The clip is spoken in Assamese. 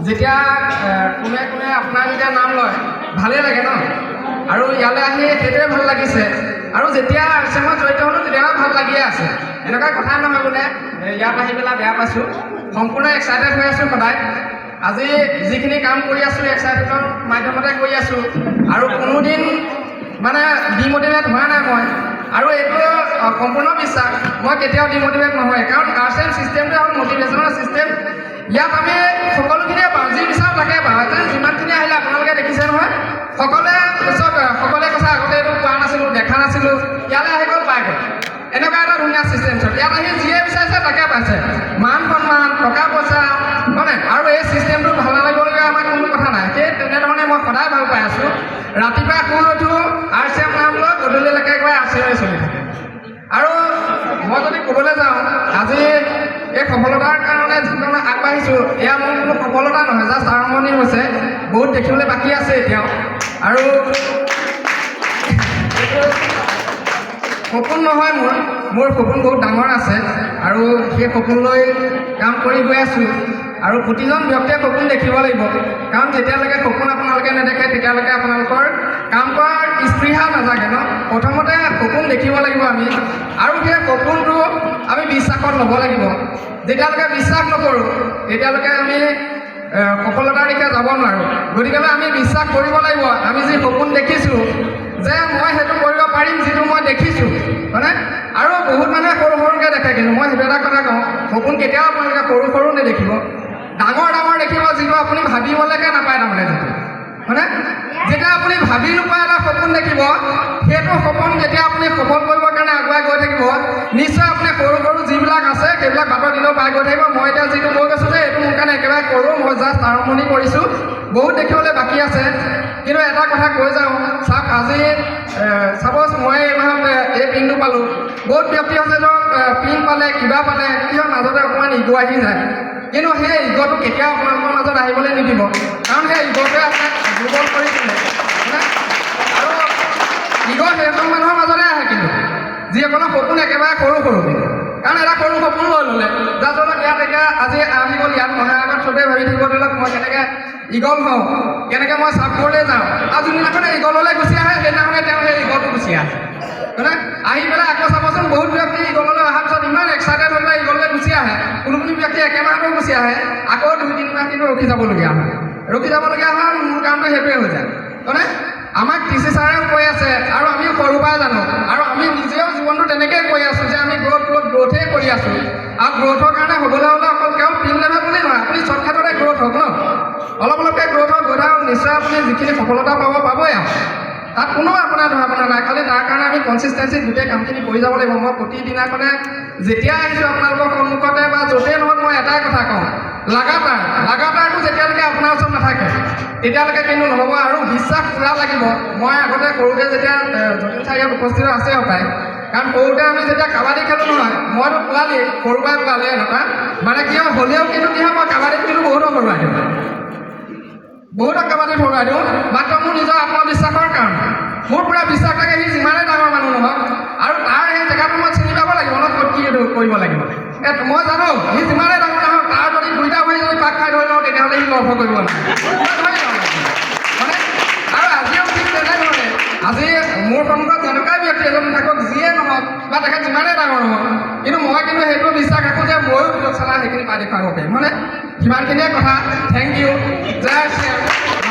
যেতিয়া কোনে কোনে আপোনাৰ যেতিয়া নাম লয় ভালেই লাগে ন আৰু ইয়ালৈ আহি সেইটোৱে ভাল লাগিছে আৰু যেতিয়া আৰচিএমত জড়িত হ'লোঁ তেতিয়াও ভাল লাগিয়ে আছে এনেকুৱা কথা নহয় বোলে ইয়াত আহি পেলাই বেয়া পাইছোঁ সম্পূৰ্ণ এক্সাইটেড হৈ আছোঁ সদায় আজি যিখিনি কাম কৰি আছোঁ এক্সাইটেডৰ মাধ্যমতে কৰি আছোঁ আৰু কোনোদিন মানে ডিম'টিভেট হোৱা নাই মই আৰু এইটো সম্পূৰ্ণ বিশ্বাস মই কেতিয়াও ডিম'টিভেট নহয় কাৰণ আৰচিএম ছিষ্টেমটো হ'ল মটিভেশ্যনেল ছিষ্টেম ইয়াত আমি সকলোখিনিয়ে পাওঁ যি বিচাৰোঁ তাকে পাওঁ যিমানখিনি আহিলে আপোনালোকে দেখিছে নহয় সকলোৱে কৈছে আগতে এইটো পোৱা নাছিলোঁ দেখা নাছিলোঁ ইয়ালৈ আহি গ'ল পাই গ'ল এনেকুৱা এটা ধুনীয়া ছিষ্টেম ইয়াত আহি যিয়ে বিচাৰিছে তাকে পাইছে মান সন্মান টকা পইচা মানে আৰু এই ছিষ্টেমটো ভাল নালাগিবলগীয়া আমাৰ কোনো কথা নাই সেই তেনেধৰণে মই সদায় ভাল পাই আছোঁ ৰাতিপুৱা শুই উঠোঁ আৰচিএম নাম লৈ গধূলিলৈকে গৈ আৰচিএমে চলি থাকে আৰু মই যদি ক'বলৈ যাওঁ আজি এই সফলতাৰ কাৰণে যিটো আগবাঢ়িছোঁ এয়া মোৰ কোনো সফলতা নহয় জাষ্ট আৰম্ভণি হৈছে বহুত দেখিবলৈ বাকী আছে এতিয়াও আৰু সপোন নহয় মোৰ সপোন বহুত ডাঙৰ আছে আৰু সেই সপোন লৈ কাম কৰি গৈ আছোঁ আৰু প্ৰতিজন ব্যক্তিয়ে সপোন দেখিব লাগিব কাৰণ যেতিয়ালৈকে সপোন আপোনালোকে নেদেখে তেতিয়ালৈকে আপোনালোকৰ কাম কৰাৰ স্পৃহা নাজাগে ন প্ৰথমতে সপোন দেখিব লাগিব আমি আৰু সেই সপোনটো আমি বিশ্বাসত ল'ব লাগিব যেতিয়ালৈকে বিশ্বাস নকৰোঁ তেতিয়ালৈকে আমি সফলতাৰ দিশে যাব নোৱাৰোঁ গতিকেলৈ আমি বিশ্বাস কৰিব লাগিব আমি যি সপোন দেখিছোঁ যে মই সেইটো কৰিব পাৰিম যিটো মই দেখিছোঁ হয়নে আৰু বহুত মানুহে সৰু সৰুকৈ দেখে কিন্তু মই সেইটো এটা কথা কওঁ সপোন কেতিয়াও আপোনালোকে সৰু নেদেখিব ডাঙৰ দেখিব যিটো আপুনি ভাবিবলৈকে নাপায় তাৰমানে যিটো হয়নে যেতিয়া আপুনি ভাবি নোপোৱা এটা সপোন দেখিব সেইটো সপোন যেতিয়া আপুনি সফল কৰিবৰ কাৰণে আগুৱাই গৈ থাকিব নিশ্চয় আপুনি সৰু যিবিলাক আছে সেইবিলাক বাটৰ দিলেও পাই গৈ থাকিব মই এতিয়া যিটো কৈ গৈছোঁ যে এইটো মোৰ কাৰণে একেবাৰে কৰোঁ মই জাষ্ট আৰম্ভণি কৰিছোঁ বহুত দেখিবলৈ বাকী আছে কিন্তু এটা কথা কৈ যাওঁ চাওক আজি ছাপ'জ মই এই মাহত এই পিনটো পালোঁ বহুত ব্যক্তি আছে ধৰক পিন পালে কিবা পালে কিহৰ মাজতে অকণমান ইগ' আহি যায় কিন্তু সেই ইগ'টো কেতিয়াও আপোনালোকৰ মাজত আহিবলৈ নিদিব কাৰণ সেই ইগ'টোৱে আপোনাক দুৰ্বল কৰি তোলে আৰু ইগ' সেইজন মানুহৰ মাজতে আহে কিন্তু যিসকলৰ সপোন একেবাৰে সৰু কিন্তু কাৰণ এটা সৰু সপোন লৈ ল'লে যাৰ ধৰক ইয়াত এতিয়া আজি আহি গ'ল ইয়াত নহয় আগত চবেই ভাবি থাকিব ধৰি লওক মই কেনেকৈ ইগল হওঁ কেনেকৈ মই চাপঘৰলৈ যাওঁ আৰু যোনদিনাখনে ইগললৈ গুচি আহে সেইদিনাখনে তেওঁ সেই ইগলটো গুচি আহে হয়নে আহি পেলাই আকৌ চাবচোন বহুত ব্যক্তি ইগললৈ অহাৰ পিছত ইমান এক্সাইটেড হৈ পেলাই ইগললৈ গুচি আহে কোনো ব্যক্তি একেমাহতো গুচি আহে আকৌ 2-3 মাহ কিন্তু ৰখি যাবলগীয়া হয় মোৰ কাৰণটো সেইটোৱে হৈ যায় হয়নে আমাক টিচি ছাৰেও কৈ আছে আৰু আমিও সৰুৰ পৰাই জানো আৰু আমি নিজেও জীৱনটো তেনেকৈয়ে কৈ আছোঁ যে আমি গ্ৰ'থেই কৰি আছোঁ আৰু গ্ৰ'থৰ কাৰণে হ'বলৈ হ'লে অকল কেৱল পিন লেভেল বুলি নহয় আপুনি চব ক্ষেত্ৰতে গ্ৰ'থ হওক ন অলপকৈ গ্ৰ'থ হওক গৈ থাকক নিশ্চয় আপুনি যিখিনি সফলতা পাবই আৰু তাত কোনো আপোনাৰ ধৰা নাই খালি তাৰ কাৰণে আমি কনচিষ্টেঞ্চিত গোটেই কামখিনি কৰি যাব লাগিব মই প্ৰতিদিনাখনে যেতিয়া আহিছোঁ আপোনালোকৰ সন্মুখতে বা য'তেই নহওক মই এটাই কথা কওঁ লাগাতাৰটো যেতিয়ালৈকে আপোনাৰ ওচৰত নাথাকে তেতিয়ালৈকে কিন্তু নহ'ব আৰু বিশ্বাস পূৰা লাগিব মই আগতে সৰুতে যেতিয়া জটিল চাৰিয়াত উপস্থিত আছে হপায় কাৰণ সৰুতে আমি যেতিয়া কাবাডী খেলোঁ নহয় মইতো পোৱালি সৰুৰ পৰাই পোৱালি এনেকুৱা মানে কি হয় হ'লেও কিন্তু কি হয় মই কাবাডীত কিন্তু বহুতক হৰুৱাই দিওঁ মাত্ৰ মোৰ নিজৰ আত্মবিশ্বাসৰ কাৰণে মোৰ পূৰা বিশ্বাস থাকে সি যিমানেই ডাঙৰ মানুহ নহওক আৰু তাৰ সেই জেগাটো মই চিনি পাব লাগিব ন ক'ত কি কৰিব লাগিব মই জানো সি যিমানেই ডাঙৰ নহওক তাৰ যদি 2টা ভৰি যদি পাক খাই ধৰি লওঁ তেতিয়াহ'লে সি লক্ষ্য কৰিব নোৱাৰে মানে আৰু আজিও ঠিক তেনেধৰণে আজি মোৰ সন্মুখত যেনেকুৱাই ব্যক্তি এজন থাকক যিয়ে নহওক বা তেখেত যিমানেই ডাঙৰ নহওক কিন্তু মই কিন্তু সেইটো বিশ্বাস ৰাখোঁ যে ময়ো চলা সেইখিনি পাই দেখুৱাব পাৰিম মানে সিমানখিনিয়ে কথা থেংক ইউ